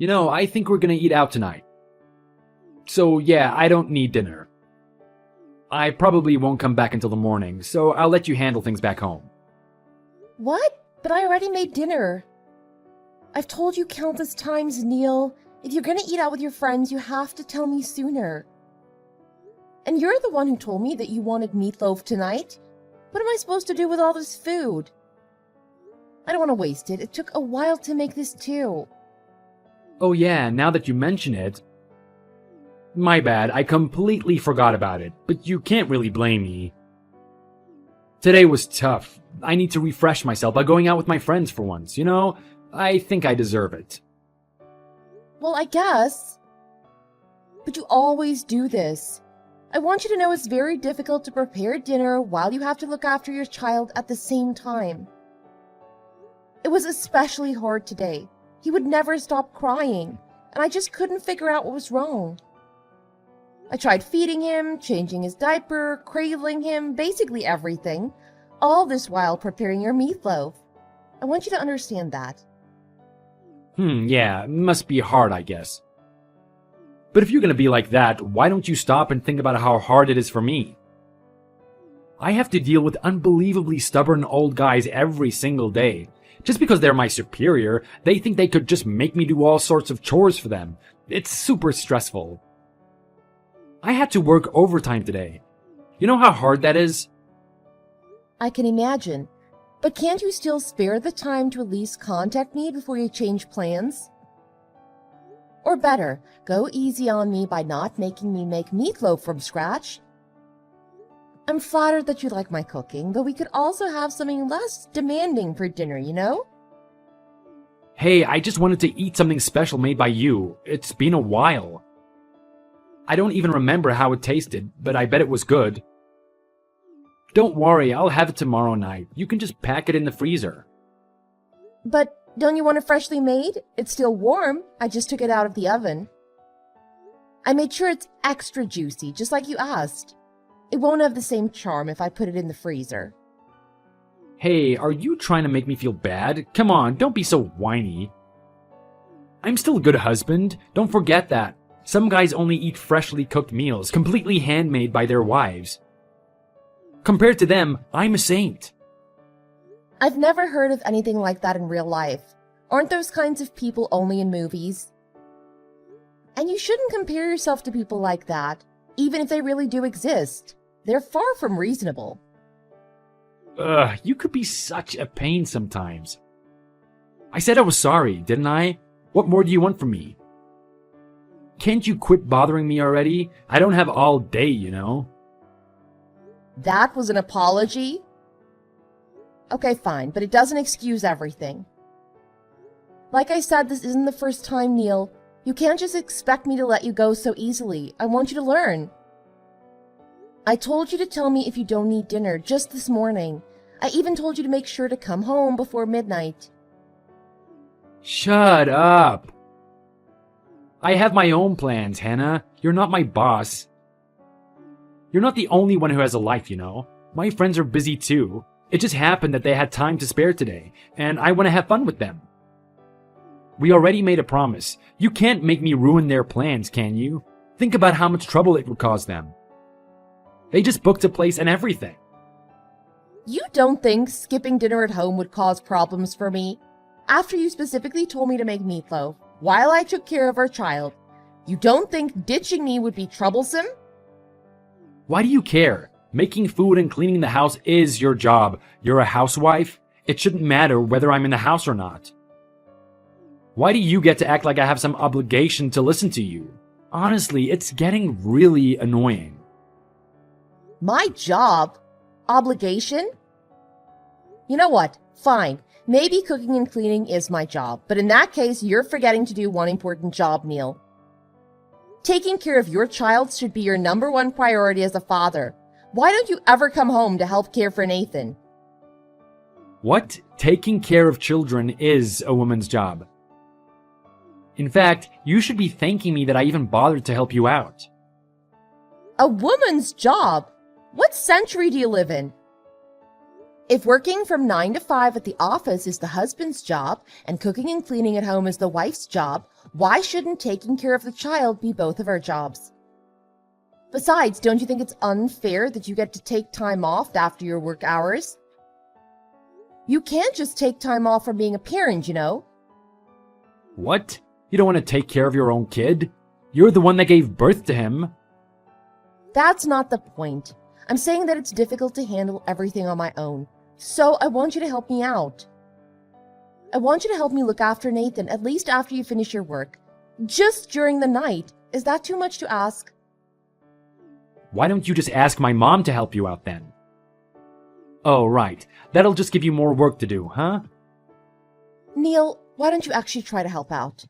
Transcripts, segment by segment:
I think we're gonna eat out tonight. So yeah, I don't need dinner. I probably won't come back until the morning, so I'll let you handle things back home. What? But I already made dinner. I've told you countless times, Neil. If you're gonna eat out with your friends, you have to tell me sooner. And you're the one who told me that you wanted meatloaf tonight. What am I supposed to do with all this food? I don't want to waste it. It took a while to make this too. Oh yeah, now that you mention it. My bad, I completely forgot about it, but you can't really blame me. Today was tough. I need to refresh myself by going out with my friends for once, I think I deserve it. Well, I guess. But you always do this. I want you to know it's very difficult to prepare dinner while you have to look after your child at the same time. It was especially hard today. He would never stop crying, and I just couldn't figure out what was wrong. I tried feeding him, changing his diaper, cradling him, basically everything, all this while preparing your meatloaf. I want you to understand that. Yeah, it must be hard, I guess. But if you're gonna be like that, why don't you stop and think about how hard it is for me? I have to deal with unbelievably stubborn old guys every single day. Just because they're my superior, they think they could just make me do all sorts of chores for them. It's super stressful. I had to work overtime today. You know how hard that is? I can imagine. But can't you still spare the time to at least contact me before you change plans? Or better, go easy on me by not making me make meatloaf from scratch. I'm flattered that you like my cooking, but we could also have something less demanding for dinner, Hey, I just wanted to eat something special made by you. It's been a while. I don't even remember how it tasted, but I bet it was good. Don't worry, I'll have it tomorrow night. You can just pack it in the freezer. But don't you want it freshly made? It's still warm. I just took it out of the oven. I made sure it's extra juicy, just like you asked. It won't have the same charm if I put it in the freezer. Hey, are you trying to make me feel bad? Come on, don't be so whiny. I'm still a good husband. Don't forget that. Some guys only eat freshly cooked meals, completely handmade by their wives. Compared to them, I'm a saint. I've never heard of anything like that in real life. Aren't those kinds of people only in movies? And you shouldn't compare yourself to people like that, even if they really do exist. They're far from reasonable. Ugh, you could be such a pain sometimes. I said I was sorry, didn't I? What more do you want from me? Can't you quit bothering me already? I don't have all day, That was an apology? Okay, fine, but it doesn't excuse everything. Like I said, this isn't the first time, Neil. You can't just expect me to let you go so easily. I want you to learn. I told you to tell me if you don't need dinner just this morning. I even told you to make sure to come home before midnight. Shut up. I have my own plans, Hannah. You're not my boss. You're not the only one who has a life, My friends are busy too. It just happened that they had time to spare today, and I want to have fun with them. We already made a promise. You can't make me ruin their plans, can you? Think about how much trouble it would cause them. They just booked a place and everything. You don't think skipping dinner at home would cause problems for me? After you specifically told me to make meatloaf, while I took care of our child, you don't think ditching me would be troublesome? Why do you care? Making food and cleaning the house is your job. You're a housewife. It shouldn't matter whether I'm in the house or not. Why do you get to act like I have some obligation to listen to you? Honestly, it's getting really annoying. My job? Obligation? You know what? Fine. Maybe cooking and cleaning is my job, but in that case, you're forgetting to do one important job, Neil. Taking care of your child should be your number one priority as a father. Why don't you ever come home to help care for Nathan? What? Taking care of children is a woman's job. In fact, you should be thanking me that I even bothered to help you out. A woman's job? What century do you live in? If working from 9 to 5 at the office is the husband's job and cooking and cleaning at home is the wife's job, Why shouldn't taking care of the child be both of our jobs? Besides, don't you think it's unfair that you get to take time off after your work hours? You can't just take time off from being a parent, you know. What? You don't want to take care of your own kid? You're the one that gave birth to him. That's not the point. I'm saying that it's difficult to handle everything on my own. So I want you to help me out. I want you to help me look after Nathan, at least after you finish your work. Just during the night. Is that too much to ask? Why don't you just ask my mom to help you out then? Oh, right. That'll just give you more work to do, huh? Neil, why don't you actually try to help out?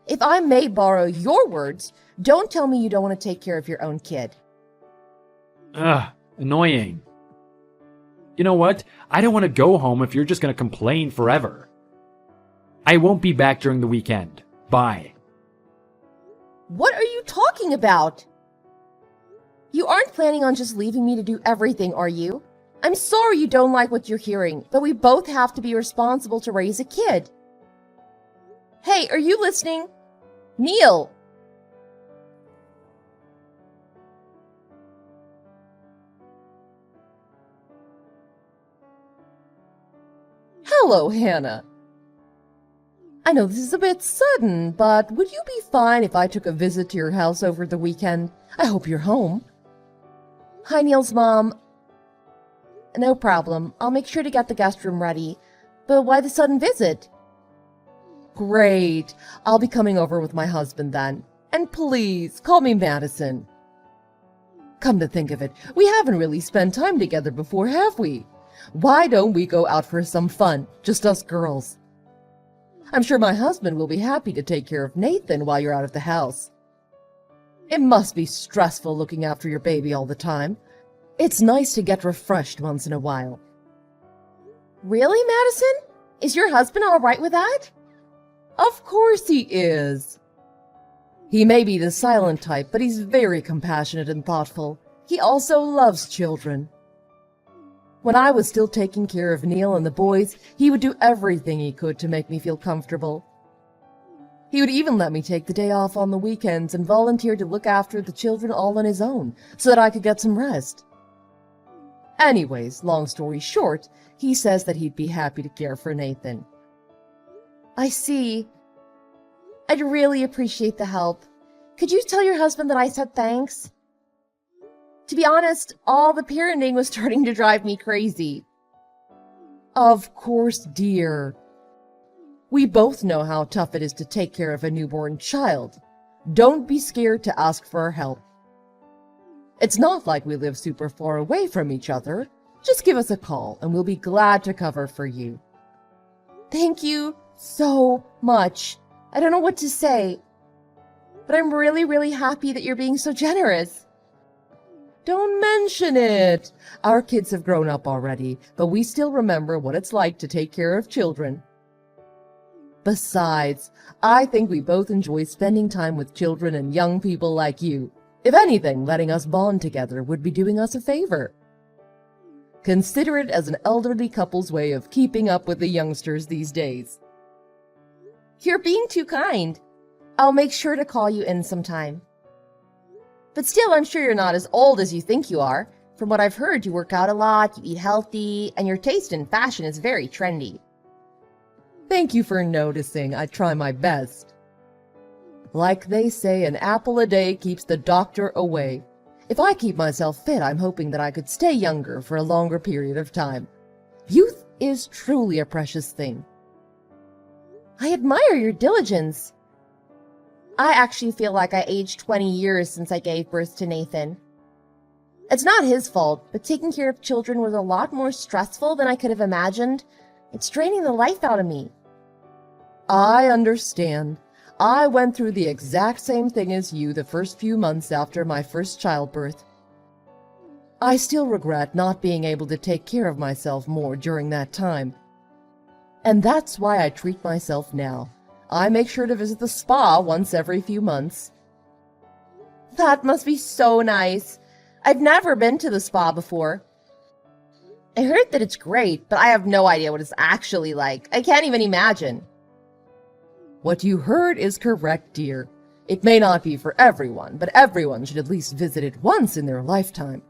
If I may borrow your words, don't tell me you don't want to take care of your own kid. Ugh, annoying. You know what? I don't want to go home if you're just going to complain forever. I won't be back during the weekend. Bye. What are you talking about? You aren't planning on just leaving me to do everything, are you? I'm sorry you don't like what you're hearing, but we both have to be responsible to raise a kid. Hey, are you listening? Neil! Hello, Hannah. I know this is a bit sudden, but would you be fine if I took a visit to your house over the weekend? I hope you're home. Hi, Neil's mom. No problem. I'll make sure to get the guest room ready. But why the sudden visit? Great. I'll be coming over with my husband then. And please, call me Madison. Come to think of it, we haven't really spent time together before, have we? Why don't we go out for some fun, just us girls? I'm sure my husband will be happy to take care of Nathan while you're out of the house. It must be stressful looking after your baby all the time. It's nice to get refreshed once in a while. Really, Madison? Is your husband all right with that? Of course he is. He may be the silent type, but he's very compassionate and thoughtful. He also loves children. When I was still taking care of Neil and the boys, he would do everything he could to make me feel comfortable. He would even let me take the day off on the weekends and volunteer to look after the children all on his own, so that I could get some rest. Anyways, long story short, he says that he'd be happy to care for Nathan. I see. I'd really appreciate the help. Could you tell your husband that I said thanks? To be honest, all the parenting was starting to drive me crazy. Of course, dear. We both know how tough it is to take care of a newborn child. Don't be scared to ask for our help. It's not like we live super far away from each other. Just give us a call and we'll be glad to cover for you. Thank you so much. I don't know what to say, but I'm really, really happy that you're being so generous. Don't mention it. Our kids have grown up already, but we still remember what it's like to take care of children. Besides, I think we both enjoy spending time with children and young people like you. If anything, letting us bond together would be doing us a favor. Consider it as an elderly couple's way of keeping up with the youngsters these days. You're being too kind. I'll make sure to call you in sometime. But still, I'm sure you're not as old as you think you are. From what I've heard, you work out a lot, you eat healthy, and your taste in fashion is very trendy. Thank you for noticing. I try my best. Like they say, an apple a day keeps the doctor away. If I keep myself fit, I'm hoping that I could stay younger for a longer period of time. Youth is truly a precious thing. I admire your diligence. I actually feel like I aged 20 years since I gave birth to Nathan. It's not his fault, but taking care of children was a lot more stressful than I could have imagined. It's draining the life out of me. I understand. I went through the exact same thing as you the first few months after my first childbirth. I still regret not being able to take care of myself more during that time. And that's why I treat myself now. I make sure to visit the spa once every few months. That must be so nice. I've never been to the spa before. I heard that it's great, but I have no idea what it's actually like. I can't even imagine. What you heard is correct, dear. It may not be for everyone, but everyone should at least visit it once in their lifetime.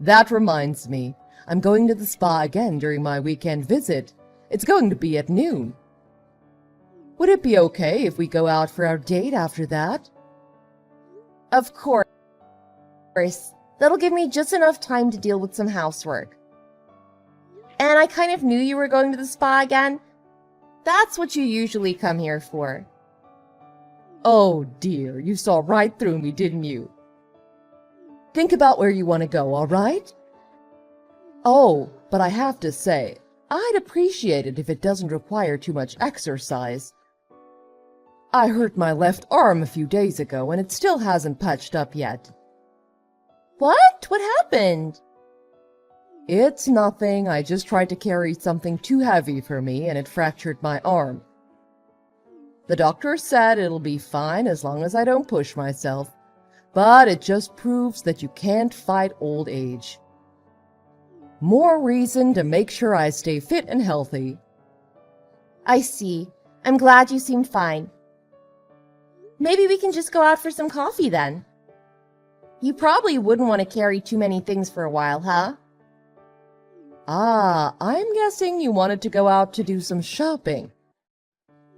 That reminds me, I'm going to the spa again during my weekend visit. It's going to be at noon. Would it be okay if we go out for our date after that? Of course. That'll give me just enough time to deal with some housework. And I kind of knew you were going to the spa again. That's what you usually come here for. Oh dear, you saw right through me, didn't you? Think about where you want to go, all right? Oh, but I have to say, I'd appreciate it if it doesn't require too much exercise. I hurt my left arm a few days ago and it still hasn't patched up yet. What? What happened? It's nothing. I just tried to carry something too heavy for me and it fractured my arm. The doctor said it'll be fine as long as I don't push myself, but it just proves that you can't fight old age. More reason to make sure I stay fit and healthy. I see. I'm glad you seem fine. Maybe we can just go out for some coffee then. You probably wouldn't want to carry too many things for a while, huh? Ah, I'm guessing you wanted to go out to do some shopping.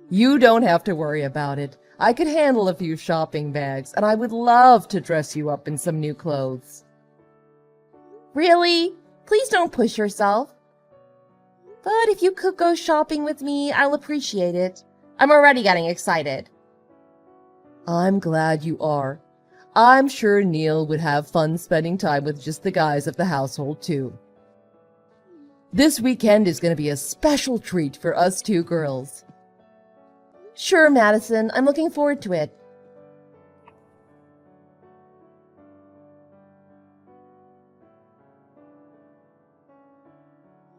You don't have to worry about it. I could handle a few shopping bags, and I would love to dress you up in some new clothes. Really? Please don't push yourself. But if you could go shopping with me, I'll appreciate it. I'm already getting excited. I'm glad you are. I'm sure Neil would have fun spending time with just the guys of the household, too. This weekend is going to be a special treat for us two girls. Sure, Madison. I'm looking forward to it.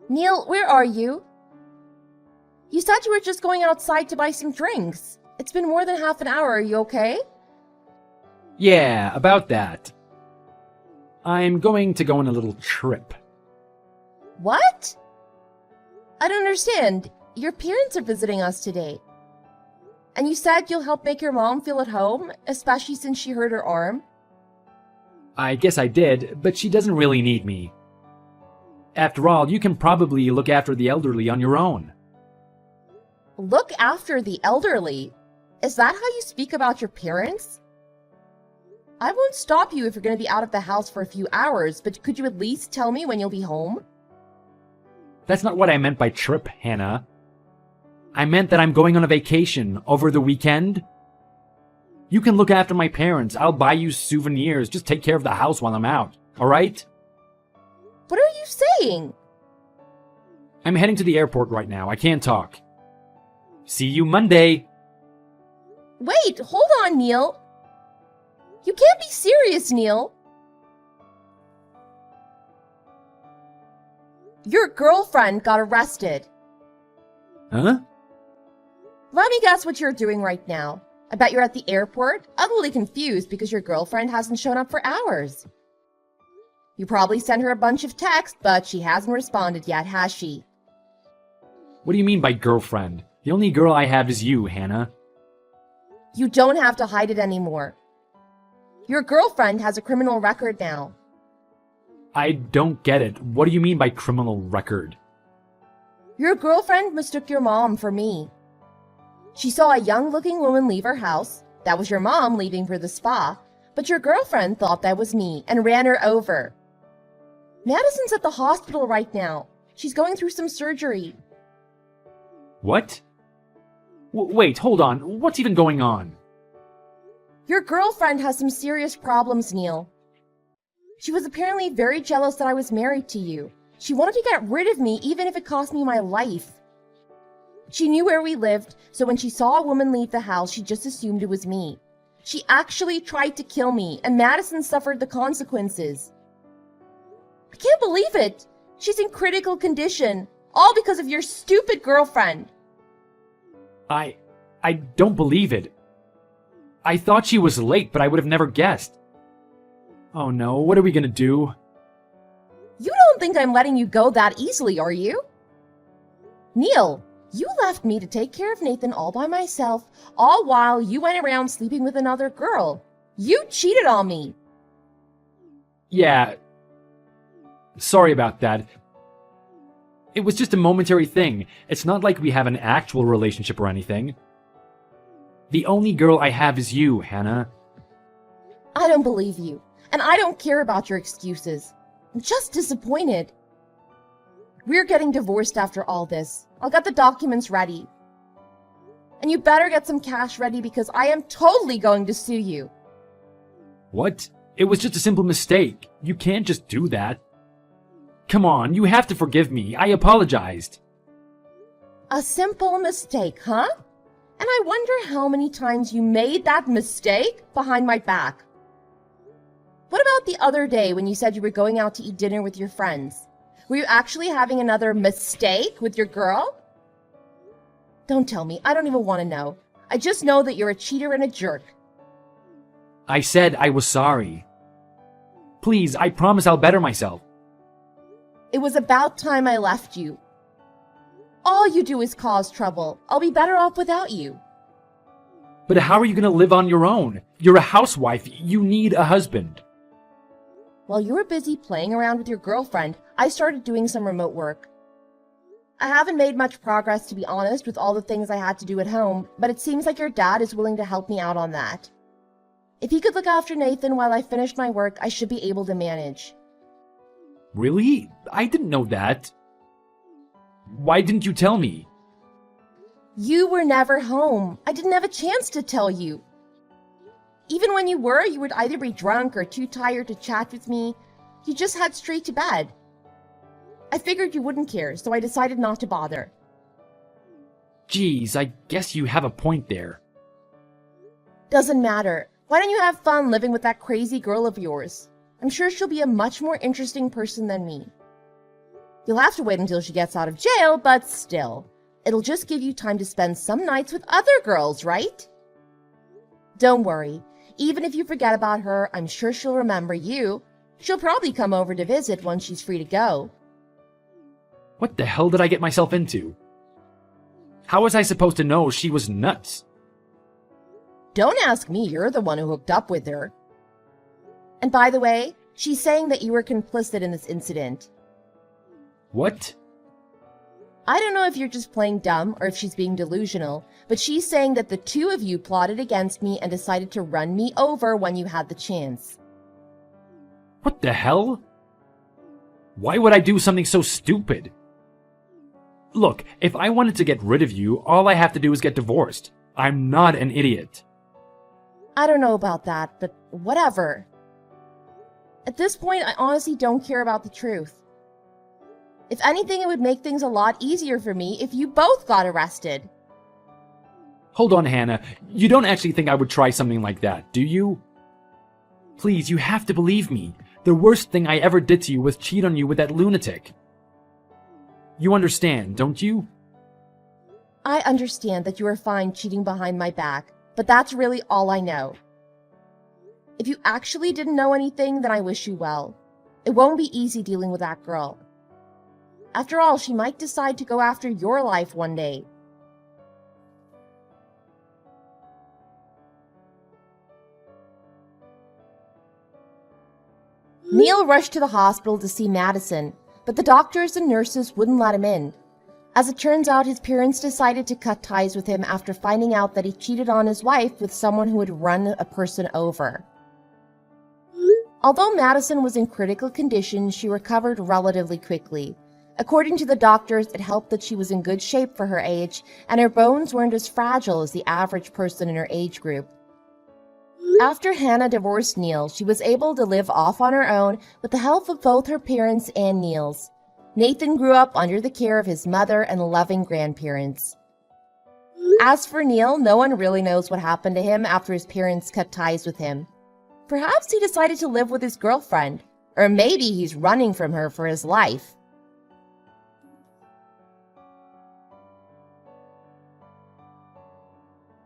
Neil, where are you? You said you were just going outside to buy some drinks. It's been more than half an hour. Are you okay? Yeah, about that. I'm going to go on a little trip. What? I don't understand. Your parents are visiting us today. And you said you'll help make your mom feel at home, especially since she hurt her arm? I guess I did, but she doesn't really need me. After all, you can probably look after the elderly on your own. Look after the elderly? Is that how you speak about your parents? I won't stop you if you're going to be out of the house for a few hours, but could you at least tell me when you'll be home? That's not what I meant by trip, Hannah. I meant that I'm going on a vacation over the weekend. You can look after my parents. I'll buy you souvenirs. Just take care of the house while I'm out, all right? What are you saying? I'm heading to the airport right now. I can't talk. See you Monday. Wait, hold on, Neil. You can't be serious, Neil. Your girlfriend got arrested. Huh? Let me guess what you're doing right now. I bet you're at the airport, utterly confused because your girlfriend hasn't shown up for hours. You probably sent her a bunch of texts, but she hasn't responded yet, has she? What do you mean by girlfriend? The only girl I have is you, Hannah. You don't have to hide it anymore. Your girlfriend has a criminal record now. I don't get it. What do you mean by criminal record? Your girlfriend mistook your mom for me. She saw a young-looking woman leave her house. That was your mom leaving for the spa. But your girlfriend thought that was me and ran her over. Madison's at the hospital right now. She's going through some surgery. What? Wait, hold on. What's even going on? Your girlfriend has some serious problems, Neil. She was apparently very jealous that I was married to you. She wanted to get rid of me even if it cost me my life. She knew where we lived, so when she saw a woman leave the house, she just assumed it was me. She actually tried to kill me, and Madison suffered the consequences. I can't believe it! She's in critical condition, all because of your stupid girlfriend. I don't believe it. I thought she was late, but I would have never guessed. Oh no, what are we gonna do? You don't think I'm letting you go that easily, are you? Neil, You left me to take care of Nathan all by myself, all while you went around sleeping with another girl. You cheated on me. Yeah. Sorry about that. It was just a momentary thing. It's not like we have an actual relationship or anything. The only girl I have is you, Hannah. I don't believe you, and I don't care about your excuses. I'm just disappointed. We're getting divorced after all this. I'll get the documents ready. And you better get some cash ready because I am totally going to sue you. What? It was just a simple mistake. You can't just do that. Come on, you have to forgive me. I apologized. A simple mistake, huh? And I wonder how many times you made that mistake behind my back. What about the other day when you said you were going out to eat dinner with your friends? Were you actually having another mistake with your girl? Don't tell me. I don't even want to know. I just know that you're a cheater and a jerk. I said I was sorry. Please, I promise I'll better myself. It was about time I left you. All you do is cause trouble. I'll be better off without you. But how are you going to live on your own? You're a housewife. You need a husband. While you were busy playing around with your girlfriend, I started doing some remote work. I haven't made much progress, to be honest, with all the things I had to do at home, but it seems like your dad is willing to help me out on that. If he could look after Nathan while I finished my work, I should be able to manage. Really? I didn't know that. Why didn't you tell me? You were never home. I didn't have a chance to tell you. Even when you were, you would either be drunk or too tired to chat with me. You just head straight to bed. I figured you wouldn't care, so I decided not to bother. Geez, I guess you have a point there. Doesn't matter. Why don't you have fun living with that crazy girl of yours? I'm sure she'll be a much more interesting person than me. You'll have to wait until she gets out of jail, but still. It'll just give you time to spend some nights with other girls, right? Don't worry. Even if you forget about her, I'm sure she'll remember you. She'll probably come over to visit once she's free to go. What the hell did I get myself into? How was I supposed to know she was nuts? Don't ask me, you're the one who hooked up with her. And by the way, she's saying that you were complicit in this incident. What? I don't know if you're just playing dumb or if she's being delusional, but she's saying that the two of you plotted against me and decided to run me over when you had the chance. What the hell? Why would I do something so stupid? Look, if I wanted to get rid of you, all I have to do is get divorced. I'm not an idiot. I don't know about that, but whatever. At this point, I honestly don't care about the truth. If anything, it would make things a lot easier for me if you both got arrested. Hold on, Hannah. You don't actually think I would try something like that, do you? Please, you have to believe me. The worst thing I ever did to you was cheat on you with that lunatic. You understand, don't you? I understand that you are fine cheating behind my back, but that's really all I know. If you actually didn't know anything, then I wish you well. It won't be easy dealing with that girl. After all, she might decide to go after your life one day. Neil rushed to the hospital to see Madison, but the doctors and nurses wouldn't let him in. As it turns out, his parents decided to cut ties with him after finding out that he cheated on his wife with someone who had run a person over. Although Madison was in critical condition, she recovered relatively quickly. According to the doctors, it helped that she was in good shape for her age, and her bones weren't as fragile as the average person in her age group. After Hannah divorced Neil, she was able to live off on her own with the help of both her parents and Neil's. Nathan grew up under the care of his mother and loving grandparents. As for Neil, no one really knows what happened to him after his parents cut ties with him. Perhaps he decided to live with his girlfriend, or maybe he's running from her for his life.